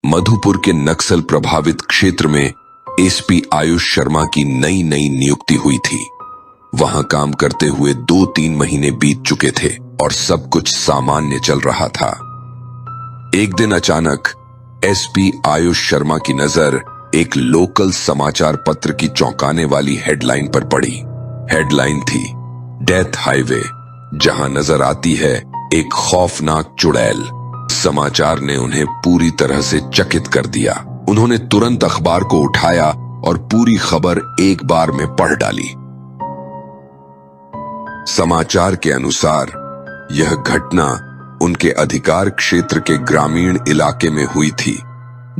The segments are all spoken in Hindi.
मधुपुर के नक्सल प्रभावित क्षेत्र में एसपी आयुष शर्मा की नई नई नियुक्ति हुई थी। वहां काम करते हुए 2-3 महीने बीत चुके थे और सब कुछ सामान्य चल रहा था। एक दिन अचानक एसपी आयुष शर्मा की नजर एक लोकल समाचार पत्र की चौंकाने वाली हेडलाइन पर पड़ी। हेडलाइन थी डेथ हाईवे, जहां नजर आती है एक खौफनाक चुड़ैल। समाचार ने उन्हें पूरी तरह से चकित कर दिया। उन्होंने तुरंत अखबार को उठाया और पूरी खबर एक बार में पढ़ डाली। समाचार के अनुसार यह घटना उनके अधिकार क्षेत्र के ग्रामीण इलाके में हुई थी,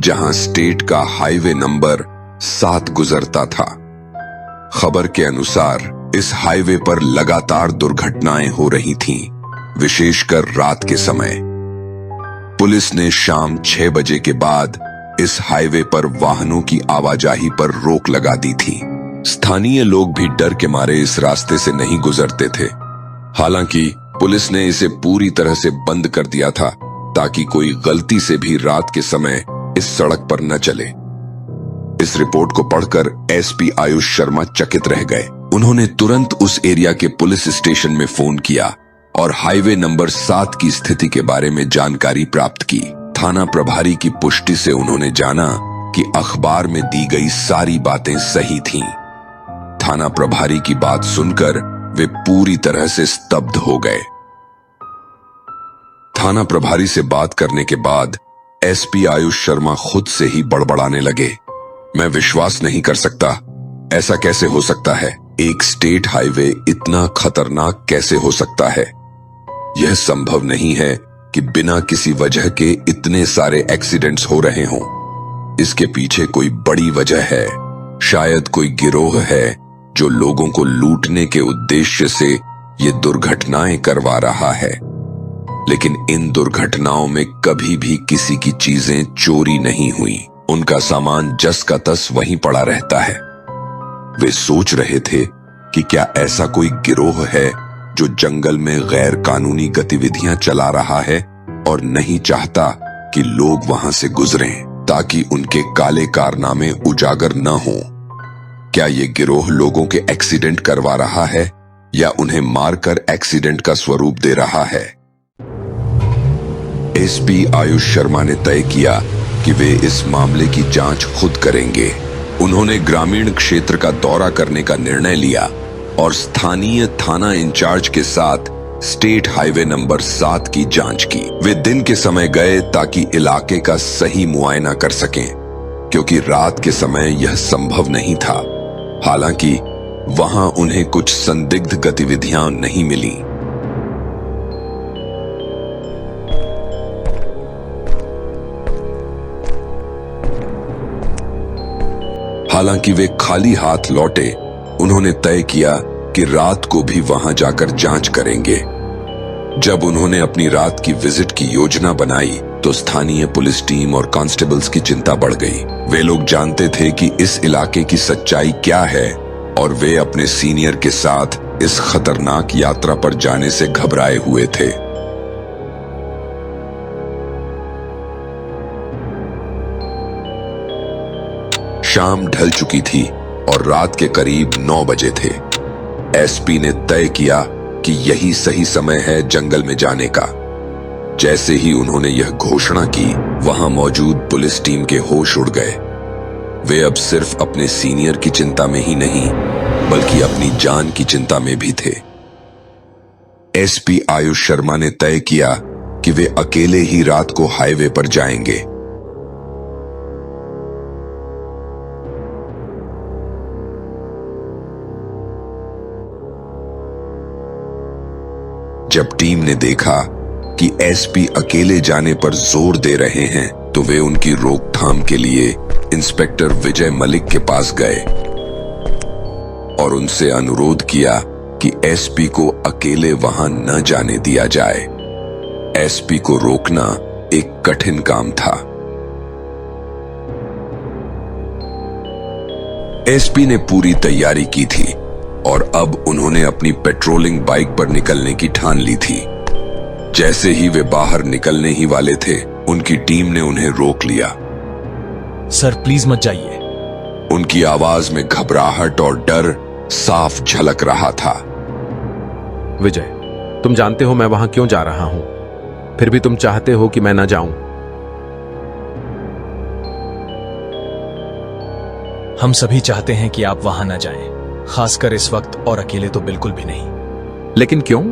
जहां स्टेट का हाईवे नंबर 7 गुजरता था। खबर के अनुसार इस हाईवे पर लगातार दुर्घटनाएं हो रही थीं, विशेषकर रात के समय। पुलिस ने शाम 6 बजे के बाद इस हाईवे पर वाहनों की आवाजाही पर रोक लगा दी थी। स्थानीय लोग भी डर के मारे इस रास्ते से नहीं गुजरते थे। हालांकि पुलिस ने इसे पूरी तरह से बंद कर दिया था ताकि कोई गलती से भी रात के समय इस सड़क पर न चले। इस रिपोर्ट को पढ़कर एसपी आयुष शर्मा चकित रह गए। उन्होंने तुरंत उस एरिया के पुलिस स्टेशन में फोन किया और हाईवे नंबर 7 की स्थिति के बारे में जानकारी प्राप्त की। थाना प्रभारी की पुष्टि से उन्होंने जाना कि अखबार में दी गई सारी बातें सही थीं। थाना प्रभारी की बात सुनकर वे पूरी तरह से स्तब्ध हो गए। थाना प्रभारी से बात करने के बाद एसपी आयुष शर्मा खुद से ही बड़बड़ाने लगे। मैं विश्वास नहीं कर सकता, ऐसा कैसे हो सकता है? एक स्टेट हाईवे इतना खतरनाक कैसे हो सकता है? यह संभव नहीं है कि बिना किसी वजह के इतने सारे एक्सीडेंट्स हो रहे हों। इसके पीछे कोई बड़ी वजह है। शायद कोई गिरोह है जो लोगों को लूटने के उद्देश्य से ये दुर्घटनाएं करवा रहा है। लेकिन इन दुर्घटनाओं में कभी भी किसी की चीजें चोरी नहीं हुई। उनका सामान जस का तस वहीं पड़ा रहता है। वे सोच रहे थे कि क्या ऐसा कोई गिरोह है जो जंगल में गैर कानूनी गतिविधियां चला रहा है और नहीं चाहता कि लोग वहां से गुजरें ताकि उनके काले कारनामे उजागर न हों। क्या ये गिरोह लोगों के एक्सीडेंट करवा रहा है या उन्हें मारकर एक्सीडेंट का स्वरूप दे रहा है? एसपी आयुष शर्मा ने तय किया कि वे इस मामले की जांच खुद करेंगे। उन्होंने ग्रामीण क्षेत्र का दौरा करने का निर्णय लिया और स्थानीय थाना इंचार्ज के साथ स्टेट हाईवे नंबर 7 की जांच की। वे दिन के समय गए ताकि इलाके का सही मुआयना कर सकें, क्योंकि रात के समय यह संभव नहीं था। हालांकि वहां उन्हें कुछ संदिग्ध गतिविधियां नहीं मिली। हालांकि वे खाली हाथ लौटे, उन्होंने तय किया कि रात को भी वहां जाकर जांच करेंगे। जब उन्होंने अपनी रात की विजिट की योजना बनाई तो स्थानीय पुलिस टीम और कांस्टेबल्स की चिंता बढ़ गई। वे लोग जानते थे कि इस इलाके की सच्चाई क्या है और वे अपने सीनियर के साथ इस खतरनाक यात्रा पर जाने से घबराए हुए थे। शाम ढल चुकी थी और रात के करीब 9 बजे थे। एसपी ने तय किया कि यही सही समय है जंगल में जाने का। जैसे ही उन्होंने यह घोषणा की, वहां मौजूद पुलिस टीम के होश उड़ गए। वे अब सिर्फ अपने सीनियर की चिंता में ही नहीं, बल्कि अपनी जान की चिंता में भी थे। एसपी आयुष शर्मा ने तय किया कि वे अकेले ही रात को हाईवे पर जाएंगे। जब टीम ने देखा कि एसपी अकेले जाने पर जोर दे रहे हैं, तो वे उनकी रोकथाम के लिए इंस्पेक्टर विजय मलिक के पास गए और उनसे अनुरोध किया कि एसपी को अकेले वहां न जाने दिया जाए। एसपी को रोकना एक कठिन काम था। एसपी ने पूरी तैयारी की थी और अब उन्होंने अपनी पेट्रोलिंग बाइक पर निकलने की ठान ली थी। जैसे ही वे बाहर निकलने ही वाले थे, उनकी टीम ने उन्हें रोक लिया। सर प्लीज मत जाइए। उनकी आवाज में घबराहट और डर साफ झलक रहा था। विजय, तुम जानते हो मैं वहां क्यों जा रहा हूं, फिर भी तुम चाहते हो कि मैं ना जाऊं। हम सभी चाहते हैं कि आप वहां ना जाएं, खासकर इस वक्त, और अकेले तो बिल्कुल भी नहीं। लेकिन क्यों?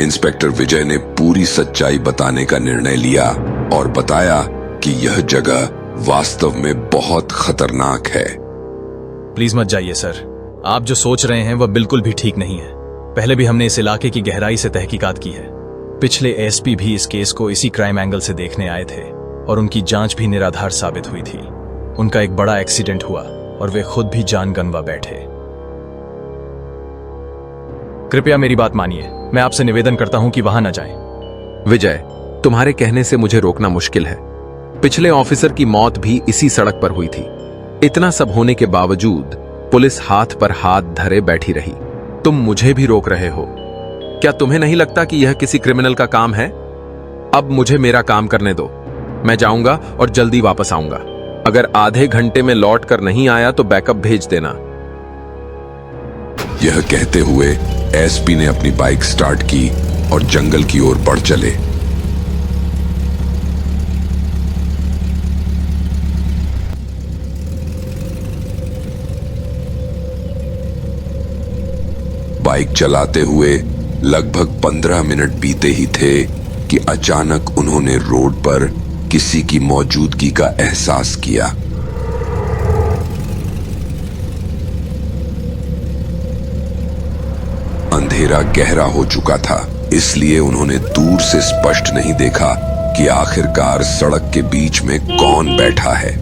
इंस्पेक्टर विजय ने पूरी सच्चाई बताने का निर्णय लिया और बताया कि यह जगह वास्तव में बहुत खतरनाक है। प्लीज मत जाइए सर, आप जो सोच रहे हैं वह बिल्कुल भी ठीक नहीं है। पहले भी हमने इस इलाके की गहराई से तहकीकात की है। पिछले एसपी भी इस केस को इसी क्राइम एंगल से देखने आए थे और उनकी जांच भी निराधार साबित हुई थी। उनका एक बड़ा एक्सीडेंट हुआ और वे खुद भी जान गंवा बैठे। कृपया मेरी बात मानिए, मैं आपसे निवेदन करता हूं कि वहां न जाएं। विजय, तुम्हारे कहने से मुझे रोकना मुश्किल है। पिछले ऑफिसर की मौत भी इसी सड़क पर हुई थी। इतना सब होने के बावजूद पुलिस हाथ पर हाथ धरे बैठी रही। तुम मुझे भी रोक रहे हो। क्या तुम्हें नहीं लगता कि यह किसी क्रिमिनल का काम है? अब मुझे मेरा काम करने दो। मैं जाऊंगा और जल्दी वापस आऊंगा। अगर आधे घंटे में लौट कर नहीं आया तो बैकअप भेज देना। यह कहते हुए एसपी ने अपनी बाइक स्टार्ट की और जंगल की ओर बढ़ चले। बाइक चलाते हुए लगभग 15 मिनट बीते ही थे कि अचानक उन्होंने रोड पर किसी की मौजूदगी का एहसास किया। अंधेरा गहरा हो चुका था, इसलिए उन्होंने दूर से स्पष्ट नहीं देखा कि आखिरकार सड़क के बीच में कौन बैठा है।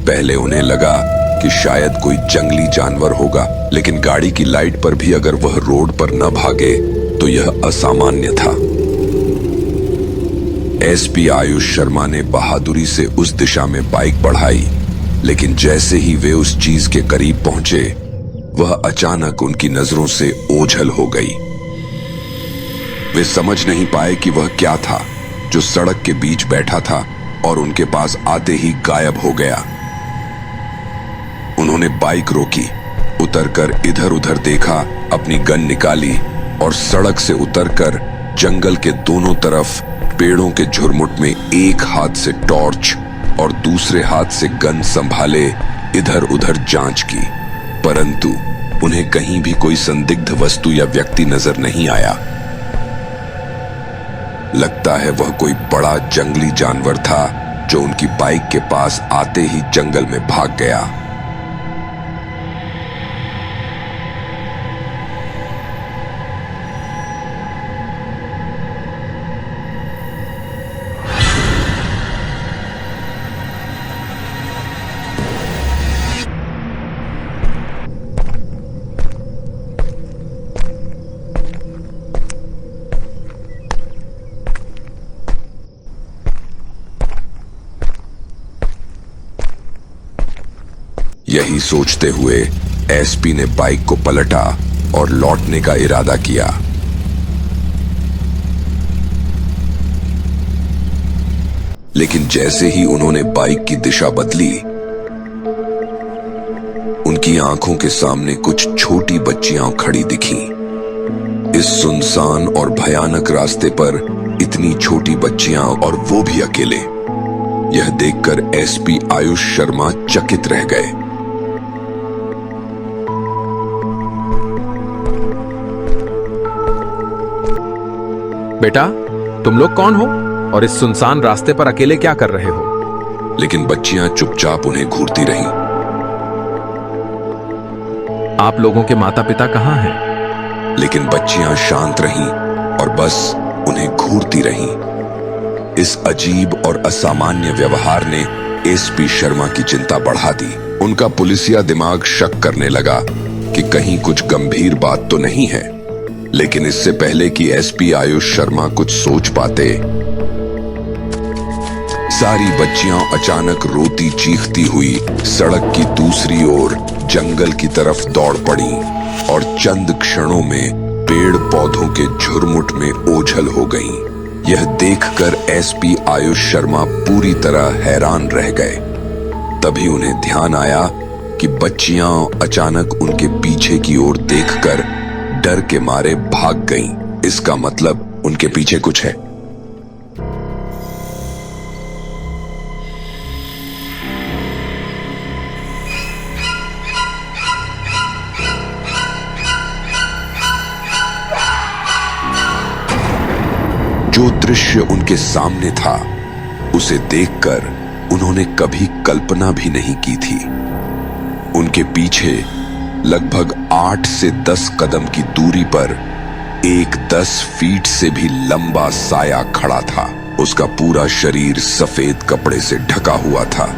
पहले उन्हें लगा कि शायद कोई जंगली जानवर होगा, लेकिन गाड़ी की लाइट पर भी अगर वह रोड पर न भागे तो यह असामान्य था। एसपी आयुष शर्मा ने बहादुरी से उस दिशा में बाइक बढ़ाई, लेकिन जैसे ही वे उस चीज के करीब पहुंचे, वह अचानक उनकी नजरों से ओझल हो गई। वे समझ नहीं पाए कि वह क्या था जो सड़क के बीच बैठा था और उनके पास आते ही गायब हो गया। उन्होंने बाइक रोकी, उतरकर इधर उधर देखा, अपनी गन निकाली और सड़क से उतरकर जंगल के दोनों तरफ पेड़ों के झुरमुट में एक हाथ से टॉर्च और दूसरे हाथ से गन संभाले इधर उधर जांच की, परंतु उन्हें कहीं भी कोई संदिग्ध वस्तु या व्यक्ति नजर नहीं आया। लगता है वह कोई बड़ा जंगली जानवर था जो उनकी बाइक के पास आते ही जंगल में भाग गया। यही सोचते हुए एसपी ने बाइक को पलटा और लौटने का इरादा किया। लेकिन जैसे ही उन्होंने बाइक की दिशा बदली, उनकी आंखों के सामने कुछ छोटी बच्चियां खड़ी दिखीं। इस सुनसान और भयानक रास्ते पर इतनी छोटी बच्चियां और वो भी अकेले, यह देखकर एसपी आयुष शर्मा चकित रह गए। बेटा, तुम लोग कौन हो और इस सुनसान रास्ते पर अकेले क्या कर रहे हो? लेकिन बच्चियां चुपचाप उन्हें घूरती रहीं। आप लोगों के माता पिता कहां हैं? लेकिन बच्चियां शांत रहीं और बस उन्हें घूरती रहीं। इस अजीब और असामान्य व्यवहार ने एसपी शर्मा की चिंता बढ़ा दी। उनका पुलिसिया दिमाग शक करने लगा कि कहीं कुछ गंभीर बात तो नहीं है। लेकिन इससे पहले कि एसपी आयुष शर्मा कुछ सोच पाते, सारी बच्चियां अचानक रोती चीखती हुई सड़क की दूसरी ओर जंगल की तरफ दौड़ पड़ी और चंद क्षणों में पेड़ पौधों के झुरमुट में ओझल हो गईं। यह देखकर एसपी आयुष शर्मा पूरी तरह हैरान रह गए। तभी उन्हें ध्यान आया कि बच्चियां अचानक उनके पीछे की ओर देखकर डर के मारे भाग गईं। इसका मतलब उनके पीछे कुछ है। जो दृश्य उनके सामने था उसे देखकर उन्होंने कभी कल्पना भी नहीं की थी। उनके पीछे लगभग 8 से 10 कदम की दूरी पर एक 10 फीट से भी लंबा साया खड़ा था। उसका पूरा शरीर सफेद कपड़े से ढका हुआ था।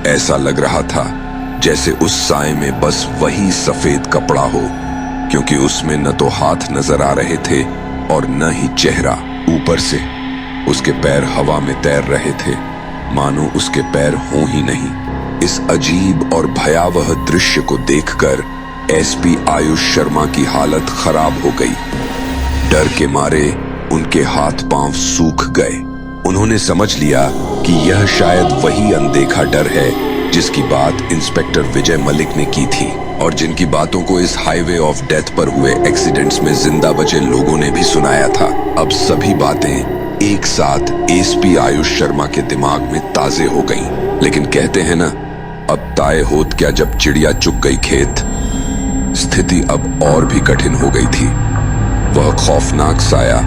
ऐसा लग रहा था जैसे उस साए में बस वही सफेद कपड़ा हो, क्योंकि उसमें न तो हाथ नजर आ रहे थे और न ही चेहरा। ऊपर से उसके पैर हवा में तैर रहे थे, मानो उसके पैर हों ही नहीं। इस अजीब और भयावह दृश्य को देखकर एसपी आयुष शर्मा की हालत खराब हो गई। डर के मारे उनके हाथ पांव सूख गए। उन्होंने समझ लिया कि यह शायद वही अनदेखा डर है जिसकी बात इंस्पेक्टर विजय मलिक ने की थी और जिनकी बातों को इस हाईवे ऑफ डेथ पर हुए एक्सीडेंट्स में जिंदा बचे लोगों ने भी सुनाया था। अब सभी बातें एक साथ एसपी आयुष शर्मा के दिमाग में ताजे हो गईं। लेकिन कहते हैं ना, अब ताए होत क्या जब चिड़िया चुग गई खेत। स्थिति अब और भी कठिन हो गई थी। वह खौफनाक साया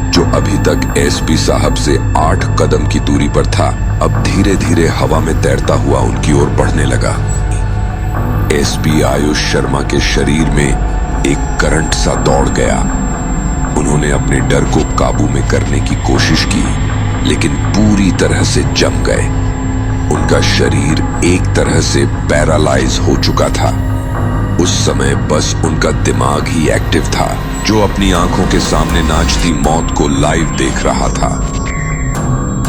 जो अभी तक एसपी साहब से 8 कदम की दूरी पर था, अब धीरे धीरे हवा में तैरता हुआ उनकी ओर बढ़ने लगा। एसपी आयुष शर्मा के शरीर में एक करंट सा दौड़ गया। उन्होंने अपने डर को काबू में करने की कोशिश की, लेकिन पूरी तरह से जम गए। उनका शरीर एक तरह से पैरालाइज हो चुका था। उस समय बस उनका दिमाग ही एक्टिव था, जो अपनी आंखों के सामने नाचती मौत को लाइव देख रहा था।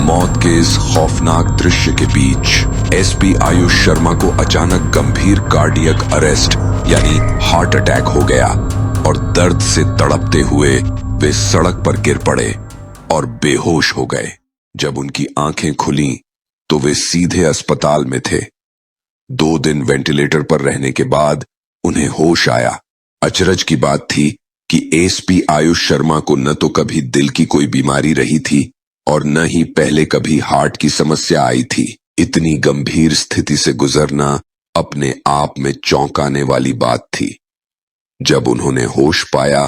मौत के इस खौफनाक दृश्य के बीच एसपी आयुष शर्मा को अचानक गंभीर कार्डियक अरेस्ट यानी हार्ट अटैक हो गया और दर्द से तड़पते हुए वे सड़क पर गिर पड़े और बेहोश हो गए। जब उनकी आंखें खुलीं तो वे सीधे अस्पताल में थे। 2 दिन वेंटिलेटर पर रहने के बाद उन्हें होश आया। अचरज की बात थी कि एसपी आयुष शर्मा को न तो कभी दिल की कोई बीमारी रही थी और न ही पहले कभी हार्ट की समस्या आई थी। इतनी गंभीर स्थिति से गुजरना अपने आप में चौंकाने वाली बात थी। जब उन्होंने होश पाया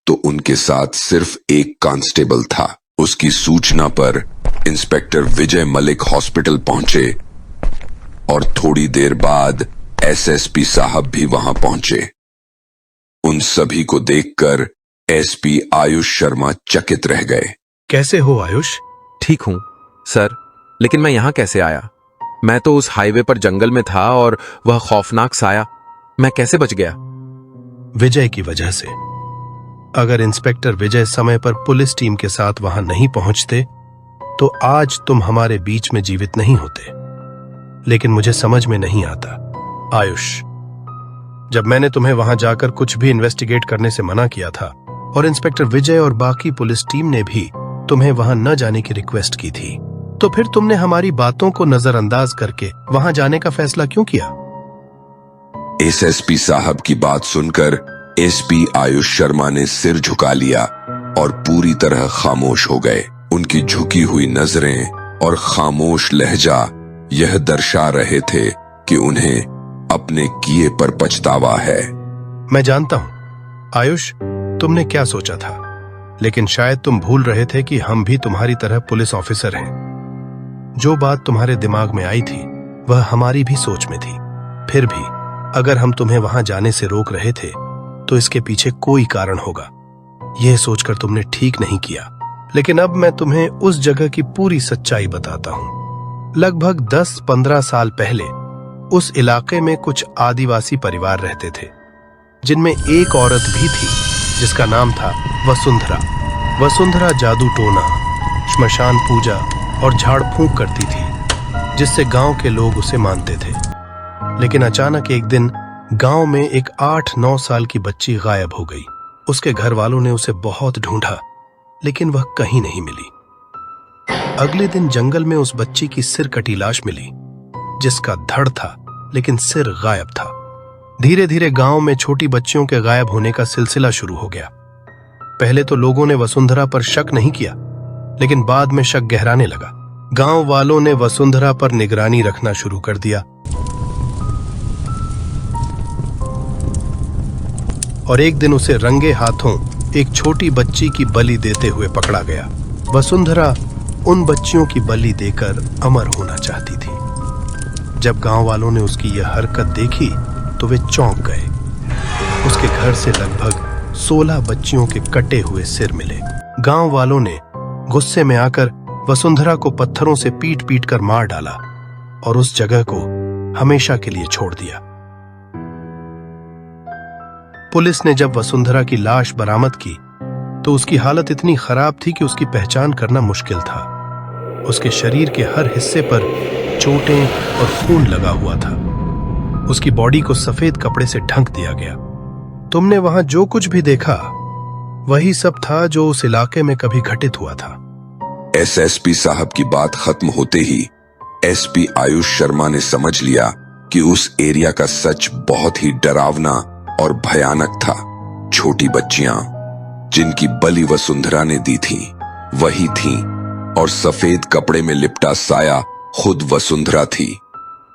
तो उनके साथ सिर्फ एक कांस्टेबल था। उसकी सूचना पर इंस्पेक्टर विजय मलिक हॉस्पिटल पहुंचे और थोड़ी देर बाद एसएसपी साहब भी वहां पहुंचे। उन सभी को देखकर एसपी आयुष शर्मा चकित रह गए। कैसे हो आयुष? ठीक हूं सर, लेकिन मैं यहां कैसे आया? मैं तो उस हाईवे पर जंगल में था और वह खौफनाक साया, मैं कैसे बच गया? विजय की वजह से। अगर इंस्पेक्टर विजय समय पर पुलिस टीम के साथ वहां नहीं पहुंचते तो आज तुम हमारे बीच में जीवित नहीं होते। लेकिन मुझे समझ में नहीं आता आयुष, जब मैंने तुम्हें वहां जाकर कुछ भी इन्वेस्टिगेट करने से मना किया था और इंस्पेक्टर विजय और बाकी पुलिस टीम ने भी तुम्हें वहां न जाने की रिक्वेस्ट की थी, तो फिर तुमने हमारी बातों को नजरअंदाज करके वहां जाने का फैसला क्यों किया? एसएसपी साहब की बात सुनकर एसपी आयुष शर्मा ने सिर झुका लिया और पूरी तरह खामोश हो गए। उनकी झुकी हुई नजरें और खामोश लहजा यह दर्शा रहे थे कि उन्हें अपने किए पर पछतावा है। मैं जानता हूं आयुष, तुमने क्या सोचा था, लेकिन शायद तुम भूल रहे थे कि हम भी तुम्हारी तरह पुलिस ऑफिसर हैं। जो बात तुम्हारे दिमाग में आई थी वह हमारी भी सोच में थी। फिर भी अगर हम तुम्हें वहां जाने से रोक रहे थे तो इसके पीछे कोई कारण होगा। यह सोचकर तुमने ठीक नहीं किया। लेकिन अब मैं तुम्हें उस जगह की पूरी सच्चाई बताता हूं। लगभग 10-15 साल पहले उस इलाके में कुछ आदिवासी परिवार रहते थे, जिनमें एक औरत भी थी जिसका नाम था वसुंधरा। वसुंधरा जादू टोना, श्मशान पूजा और झाड़ फूंक करती थी, जिससे गांव के लोग उसे मानते थे। लेकिन अचानक एक दिन गांव में एक 8-9 साल की बच्ची गायब हो गई। उसके घर वालों ने उसे बहुत ढूंढा, लेकिन वह कहीं नहीं मिली। अगले दिन जंगल में उस बच्ची की सिर कटी लाश मिली, जिसका धड़ था लेकिन सिर गायब था। धीरे धीरे गांव में छोटी बच्चियों के गायब होने का सिलसिला शुरू हो गया। पहले तो लोगों ने वसुंधरा पर शक नहीं किया, लेकिन बाद में शक गहराने लगा। गांव वालों ने वसुंधरा पर निगरानी रखना शुरू कर दिया और एक दिन उसे रंगे हाथों एक छोटी बच्ची की बलि देते हुए पकड़ा गया। वसुंधरा उन बच्चियों की बलि देकर अमर होना चाहती थी। जब गांव वालों ने उसकी यह हरकत देखी तो वे चौंक गए। उसके घर से लगभग 16 बच्चियों के कटे हुए सिर मिले। गांव वालों ने गुस्से में आकर वसुंधरा को पत्थरों से पीट पीट कर मार डाला और उस जगह को हमेशा के लिए छोड़ दिया। पुलिस ने जब वसुंधरा की लाश बरामद की तो उसकी हालत इतनी खराब थी कि उसकी पहचान करना मुश्किल था। उसके शरीर के हर हिस्से पर चोटें और खून लगा हुआ था। उसकी बॉडी को सफेद कपड़े से ढक दिया गया। तुमने वहां जो कुछ भी देखा वही सब था जो उस इलाके में कभी घटित हुआ था। एसएसपी साहब की बात खत्म होते ही एसपी आयुष शर्मा ने समझ लिया कि उस एरिया का सच बहुत ही डरावना और भयानक था। छोटी बच्चियां जिनकी बलि वसुंधरा ने दी थी वही थीं और सफेद कपड़े में लिपटा साया खुद वसुंधरा थी।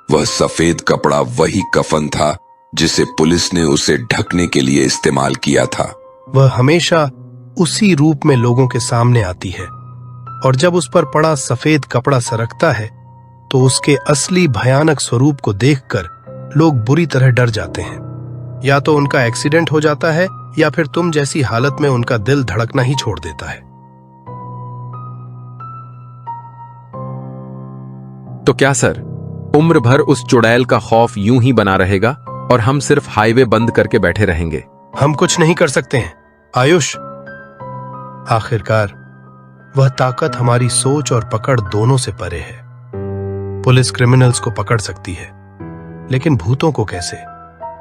वह सफेद कपड़ा वही कफन था जिसे पुलिस ने उसे ढकने के लिए इस्तेमाल किया था। वह हमेशा उसी रूप में लोगों के सामने आती है और जब उस पर पड़ा सफेद कपड़ा सरकता है तो उसके असली भयानक स्वरूप को देखकर लोग बुरी तरह डर जाते हैं। या तो उनका एक्सीडेंट हो जाता है या फिर तुम जैसी हालत में उनका दिल धड़कना ही छोड़ देता है। तो क्या सर, उम्र भर उस चुड़ैल का खौफ यूं ही बना रहेगा और हम सिर्फ हाईवे बंद करके बैठे रहेंगे? हम कुछ नहीं कर सकते हैं आयुष। आखिरकार वह ताकत हमारी सोच और पकड़ दोनों से परे है। पुलिस क्रिमिनल्स को पकड़ सकती है, लेकिन भूतों को कैसे?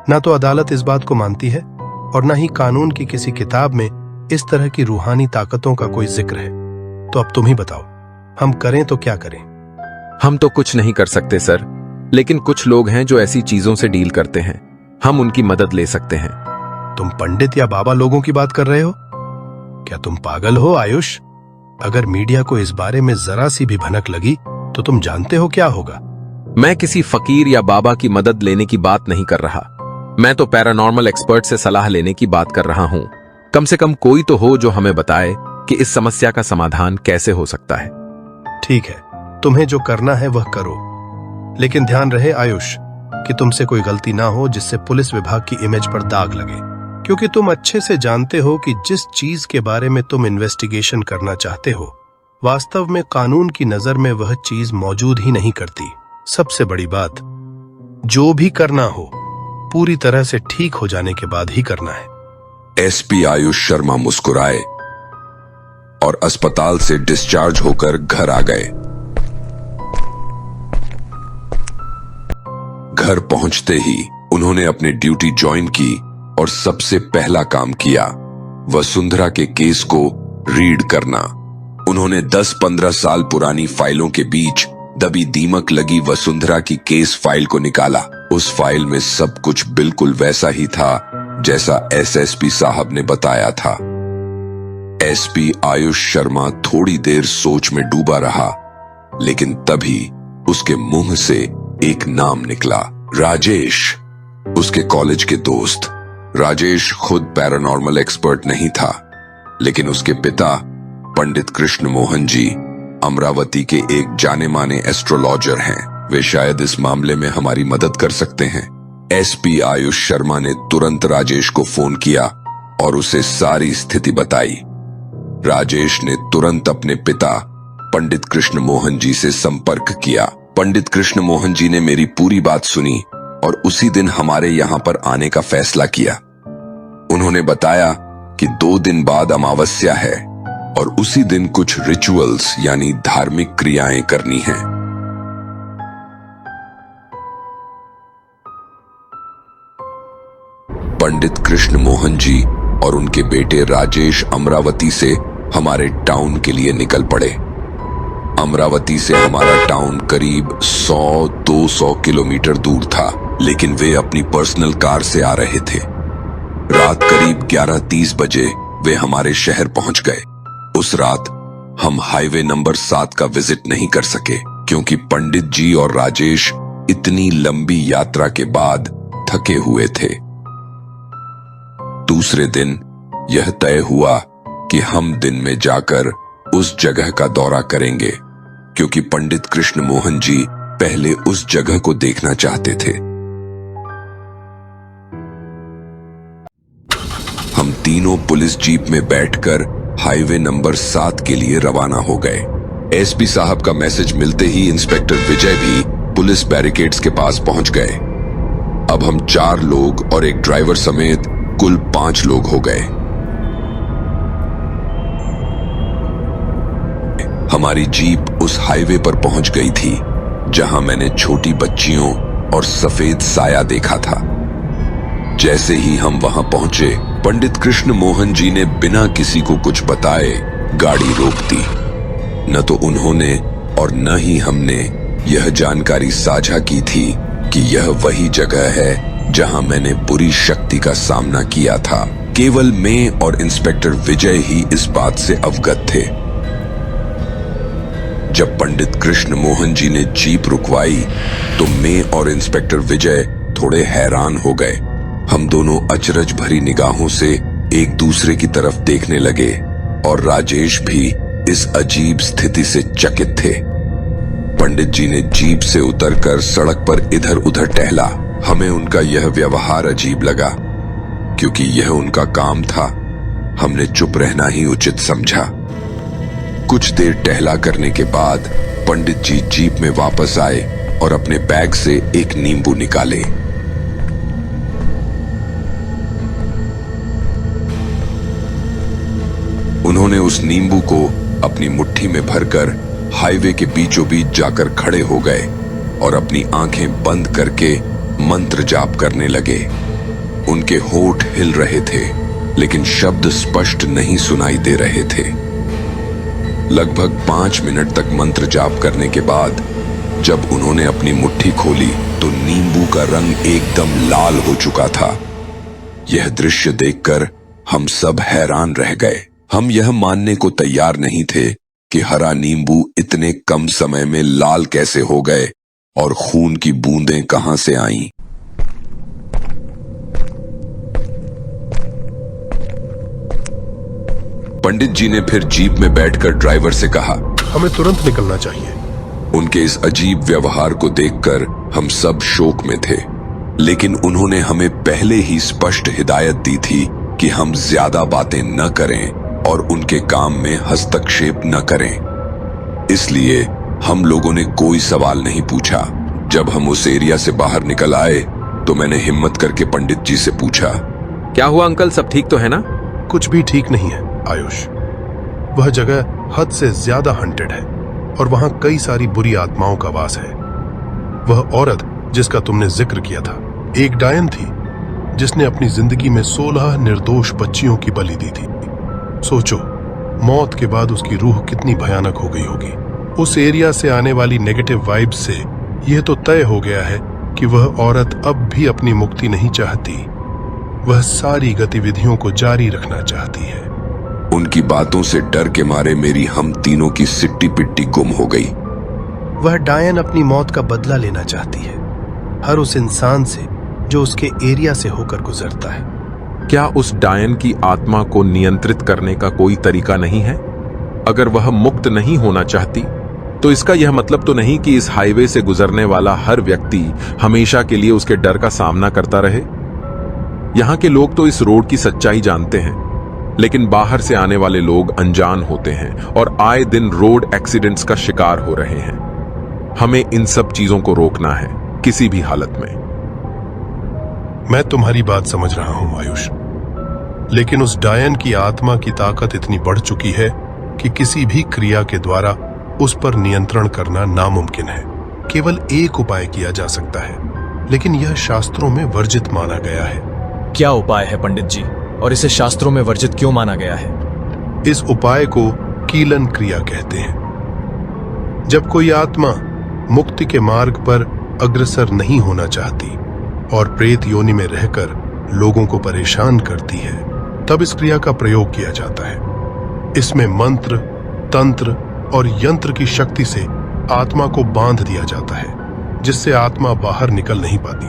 ना तो अदालत इस बात को मानती है और ना ही कानून की किसी किताब में इस तरह की रूहानी ताकतों का कोई जिक्र है। तो अब तुम ही बताओ, हम करें तो क्या करें? हम तो कुछ नहीं कर सकते सर, लेकिन कुछ लोग हैं जो ऐसी चीजों से डील करते हैं। हम उनकी मदद ले सकते हैं। तुम पंडित या बाबा लोगों की बात कर रहे हो? क्या तुम पागल हो आयुष? अगर मीडिया को इस बारे में जरा सी भी भनक लगी तो तुम जानते हो क्या होगा। मैं किसी फकीर या बाबा की मदद लेने की बात नहीं कर रहा। मैं तो पैरानॉर्मल एक्सपर्ट से सलाह लेने की बात कर रहा हूं। कम से कम कोई तो हो जो हमें बताए कि इस समस्या का समाधान कैसे हो सकता है। ठीक है, तुम्हें जो करना है वह करो, लेकिन ध्यान रहे आयुष कि तुमसे कोई गलती ना हो जिससे पुलिस विभाग की इमेज पर दाग लगे, क्योंकि तुम अच्छे से जानते हो कि जिस चीज के बारे में तुम इन्वेस्टिगेशन करना चाहते हो वास्तव में कानून की नजर में वह चीज मौजूद ही नहीं करती। सबसे बड़ी बात, जो भी करना हो पूरी तरह से ठीक हो जाने के बाद ही करना है। एसपी आयुष शर्मा मुस्कुराए और अस्पताल से डिस्चार्ज होकर घर आ गए। घर पहुंचते ही उन्होंने अपनी ड्यूटी ज्वाइन की और सबसे पहला काम किया वसुंधरा के केस को रीड करना। उन्होंने 10-15 साल पुरानी फाइलों के बीच दबी दीमक लगी वसुंधरा की केस फाइल को निकाला। उस फाइल में सब कुछ बिल्कुल वैसा ही था जैसा एसएसपी साहब ने बताया था। एसपी आयुष शर्मा थोड़ी देर सोच में डूबा रहा, लेकिन तभी उसके मुंह से एक नाम निकला, राजेश। उसके कॉलेज के दोस्त। राजेश खुद पैरानॉर्मल एक्सपर्ट नहीं था, लेकिन उसके पिता पंडित कृष्ण मोहन जी अमरावती के एक जाने माने एस्ट्रोलॉजर हैं। वे शायद इस मामले में हमारी मदद कर सकते हैं। एसपी आयुष शर्मा ने तुरंत राजेश को फोन किया और उसे सारी स्थिति बताई। राजेश ने तुरंत अपने पिता पंडित कृष्ण मोहन जी से संपर्क किया। पंडित कृष्ण मोहन जी ने मेरी पूरी बात सुनी और उसी दिन हमारे यहाँ पर आने का फैसला किया। उन्होंने बताया कि 2 दिन बाद अमावस्या है, और उसी दिन कुछ रिचुअल्स यानी धार्मिक क्रियाएं करनी हैं। पंडित कृष्ण मोहन जी और उनके बेटे राजेश अमरावती से हमारे टाउन के लिए निकल पड़े। अमरावती से हमारा टाउन करीब 100-200 किलोमीटर दूर था, लेकिन वे अपनी पर्सनल कार से आ रहे थे। रात करीब 11:30 बजे वे हमारे शहर पहुंच गए। उस रात हम हाईवे नंबर 7 का विजिट नहीं कर सके, क्योंकि पंडित जी और राजेश इतनी लंबी यात्रा के बाद थके हुए थे। दूसरे दिन यह तय हुआ कि हम दिन में जाकर उस जगह का दौरा करेंगे, क्योंकि पंडित कृष्ण मोहन जी पहले उस जगह को देखना चाहते थे। हम तीनों पुलिस जीप में बैठकर हाईवे नंबर 7 के लिए रवाना हो गए। एसपी साहब का मैसेज मिलते ही इंस्पेक्टर विजय भी पुलिस बैरिकेड्स के पास पहुंच गए। अब हम 4 लोग और एक ड्राइवर समेत कुल 5 लोग हो गए। हमारी जीप उस हाईवे पर पहुंच गई थी जहां मैंने छोटी बच्चियों और सफेद साया देखा था। जैसे ही हम वहां पहुंचे, पंडित कृष्ण मोहन जी ने बिना किसी को कुछ बताए गाड़ी रोक दी। न तो उन्होंने और न ही हमने यह जानकारी साझा की थी कि यह वही जगह है जहां मैंने बुरी शक्ति का सामना किया था। केवल मैं और इंस्पेक्टर विजय ही इस बात से अवगत थे। जब पंडित कृष्ण मोहन जी ने जीप रुकवाई तो मैं और इंस्पेक्टर विजय थोड़े हैरान हो गए। हम दोनों अचरज भरी निगाहों से एक दूसरे की तरफ देखने लगे और राजेश भी इस अजीब स्थिति से चकित थे। पंडित जी ने जीप से उतरकर सड़क पर इधर उधर टहला। हमें उनका यह व्यवहार अजीब लगा, क्योंकि यह उनका काम था। हमने चुप रहना ही उचित समझा। कुछ देर टहला करने के बाद पंडित जी जीप में वापस आए और अपने बैग से एक नींबू निकाले। उन्होंने उस नींबू को अपनी मुट्ठी में भरकर हाईवे के बीचों बीच जाकर खड़े हो गए और अपनी आंखें बंद करके मंत्र जाप करने लगे। उनके होठ हिल रहे थे, लेकिन शब्द स्पष्ट नहीं सुनाई दे रहे थे। लगभग 5 मिनट तक मंत्र जाप करने के बाद जब उन्होंने अपनी मुट्ठी खोली तो नींबू का रंग एकदम लाल हो चुका था। यह दृश्य देखकर हम सब हैरान रह गए। हम यह मानने को तैयार नहीं थे कि हरा नींबू इतने कम समय में लाल कैसे हो गए और खून की बूंदें कहां से आईं। पंडित जी ने फिर जीप में बैठकर ड्राइवर से कहा, हमें तुरंत निकलना चाहिए। उनके इस अजीब व्यवहार को देखकर हम सब शोक में थे, लेकिन उन्होंने हमें पहले ही स्पष्ट हिदायत दी थी कि हम ज्यादा बातें न करें और उनके काम में हस्तक्षेप न करें। इसलिए हम लोगों ने कोई सवाल नहीं पूछा। जब हम उस एरिया से बाहर निकल आए तो मैंने हिम्मत करके पंडित जी से पूछा, क्या हुआ अंकल, सब ठीक तो है ना? कुछ भी ठीक नहीं है आयुष। वह जगह हद से ज्यादा हंटेड है और वहां कई सारी बुरी आत्माओं का वास है। वह औरत जिसका तुमने जिक्र किया था एक डायन थी, जिसने अपनी जिंदगी में 16 निर्दोष बच्चियों की बलि दी थी। सोचो, मौत के बाद उसकी रूह कितनी भयानक हो गई होगी। उस एरिया से आने वाली नेगेटिव वाइब्स से यह तो तय हो गया है कि वह औरत अब भी अपनी मुक्ति नहीं चाहती। वह सारी गतिविधियों को जारी रखना चाहती है। उनकी बातों से डर के मारे मेरी हम तीनों की सिट्टी पिट्टी गुम हो गई। वह डायन अपनी मौत का बदला लेना चाहती है, हर उस इंसान से जो उसके एरिया से होकर गुजरता है। क्या उस डायन की आत्मा को नियंत्रित करने का कोई तरीका नहीं है? अगर वह मुक्त नहीं होना चाहती तो इसका यह मतलब तो नहीं कि इस हाईवे से गुजरने वाला हर व्यक्ति हमेशा के लिए उसके डर का सामना करता रहे। यहां के लोग तो इस रोड की सच्चाई जानते हैं, लेकिन बाहर से आने वाले लोग अनजान होते हैं और आए दिन रोड एक्सीडेंट्स का शिकार हो रहे हैं। हमें इन सब चीजों को रोकना है, किसी भी हालत में। मैं तुम्हारी बात समझ रहा हूं आयुष, लेकिन उस डायन की आत्मा की ताकत इतनी बढ़ चुकी है कि किसी भी क्रिया के द्वारा उस पर नियंत्रण करना नामुमकिन है। केवल एक उपाय किया जा सकता है, लेकिन यह शास्त्रों में वर्जित माना गया है। क्या उपाय है पंडित जी, और इसे शास्त्रों में वर्जित क्यों माना गया है? इस उपाय को कीलन क्रिया कहते हैं। जब कोई आत्मा मुक्ति के मार्ग पर अग्रसर नहीं होना चाहती और प्रेत योनि में रहकर लोगों को परेशान करती है, तब इस क्रिया का प्रयोग किया जाता है। इसमें मंत्र, तंत्र और यंत्र की शक्ति से आत्मा को बांध दिया जाता है, जिससे आत्मा बाहर निकल नहीं पाती।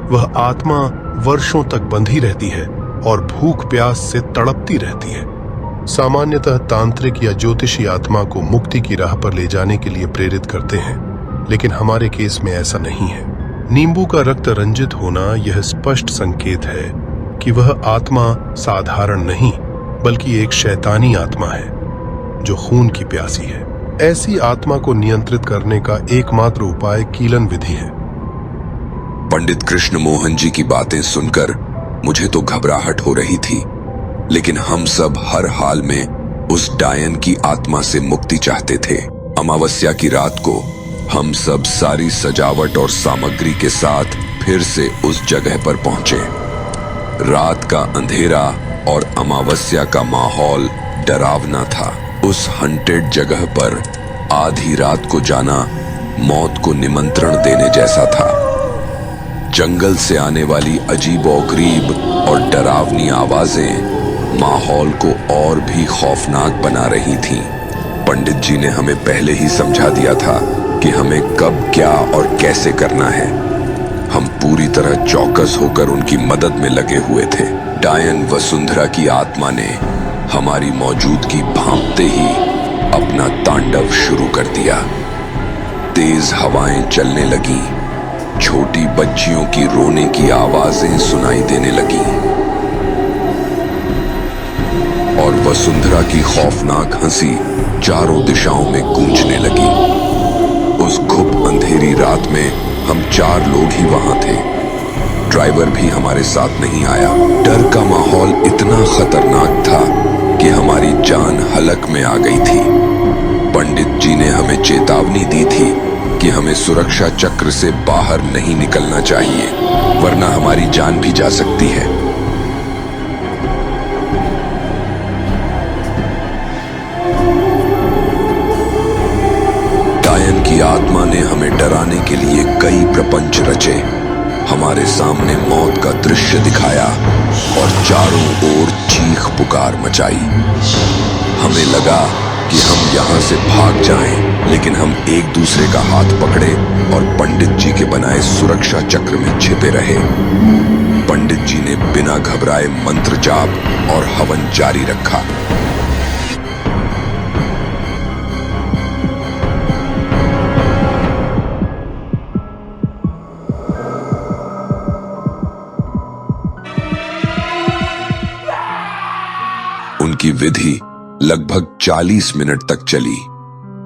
वह आत्मा वर्षों तक बंधी रहती है और भूख प्यास से तड़पती रहती है। सामान्यतः तांत्रिक या ज्योतिषी आत्मा को मुक्ति की राह पर ले जाने के लिए प्रेरित करते हैं, लेकिन हमारे केस में ऐसा नहीं है। नींबू का रक्त रंजित होना यह स्पष्ट संकेत है कि वह आत्मा साधारण नहीं, बल्कि एक शैतानी आत्मा है जो खून की प्यासी है। ऐसी आत्मा को नियंत्रित करने का एकमात्र उपाय कीलन विधि है। पंडित कृष्ण मोहन जी की बातें सुनकर मुझे तो घबराहट हो रही थी, लेकिन हम सब हर हाल में उस डायन की आत्मा से मुक्ति चाहते थे। अमावस्या की रात को हम सब सारी सजावट और सामग्री के साथ फिर से उस जगह पर पहुंचे। रात का अंधेरा और अमावस्या का माहौल डरावना था। उस हंटेड जगह पर आधी रात को जाना मौत को निमंत्रण देने जैसा था। जंगल से आने वाली अजीबोगरीब और डरावनी आवाजें माहौल को और भी खौफनाक बना रही थीं। पंडित जी ने हमें पहले ही समझा दिया था कि हमें कब, क्या और कैसे करना है। हम पूरी तरह चौकस होकर उनकी मदद में लगे हुए थे। डायन वसुंधरा की आत्मा ने हमारी मौजूदगी भांपते ही अपना तांडव शुरू कर दिया। तेज हवाएं चलने लगीं, छोटी बच्चियों की रोने की आवाजें सुनाई देने लगीं और वसुंधरा की खौफनाक हंसी चारों दिशाओं में गूंजने लगी। उस घुप अंधेरी रात में हम 4 लोग ही वहां थे। ड्राइवर भी हमारे साथ नहीं आया। डर का माहौल इतना खतरनाक था कि हमारी जान हलक में आ गई थी। पंडित जी ने हमें चेतावनी दी थी कि हमें सुरक्षा चक्र से बाहर नहीं निकलना चाहिए, वरना हमारी जान भी जा सकती है। डायन की आत्मा ने हमें डराने के लिए कई प्रपंच रचे, हमारे सामने मौत का दृश्य दिखाया और चारों ओर चीख पुकार मचाई। हमें लगा कि हम यहाँ से भाग जाएं, लेकिन हम एक दूसरे का हाथ पकड़े और पंडित जी के बनाए सुरक्षा चक्र में छिपे रहे। पंडित जी ने बिना घबराए मंत्र जाप और हवन जारी रखा। उनकी विधि लगभग 40 मिनट तक चली।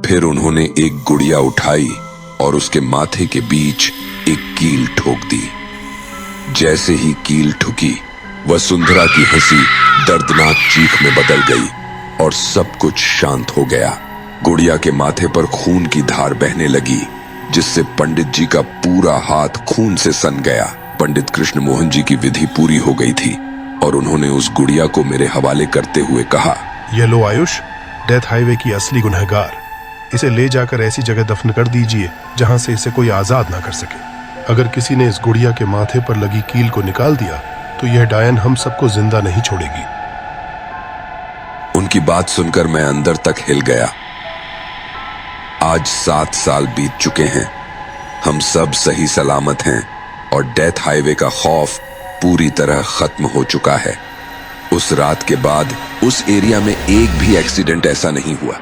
फिर उन्होंने एक गुड़िया उठाई और उसके माथे के बीच एक कील ठोक दी। जैसे ही कील ठुकी, वसुंधरा की हंसी दर्दनाक चीख में बदल गई और सब कुछ शांत हो गया। गुड़िया के माथे पर खून की धार बहने लगी, जिससे पंडित जी का पूरा हाथ खून से सन गया। पंडित कृष्ण मोहन जी की विधि पूरी हो गई थी और उन्होंने उस गुड़िया को मेरे हवाले करते हुए कहा, ये लो आयुष, डेथ हाईवे की असली गुनहगार। इसे ले जाकर ऐसी जगह दफन कर दीजिए जहां से इसे कोई आजाद ना कर सके। अगर किसी ने इस गुड़िया के माथे पर लगी कील को निकाल दिया तो यह डायन हम सबको जिंदा नहीं छोड़ेगी। उनकी बात सुनकर मैं अंदर तक हिल गया। आज 7 साल बीत चुके हैं। हम सब सही सलामत हैं और डेथ हाईवे का खौफ पूरी तरह खत्म हो चुका है। उस रात के बाद उस एरिया में एक भी एक्सीडेंट ऐसा नहीं हुआ।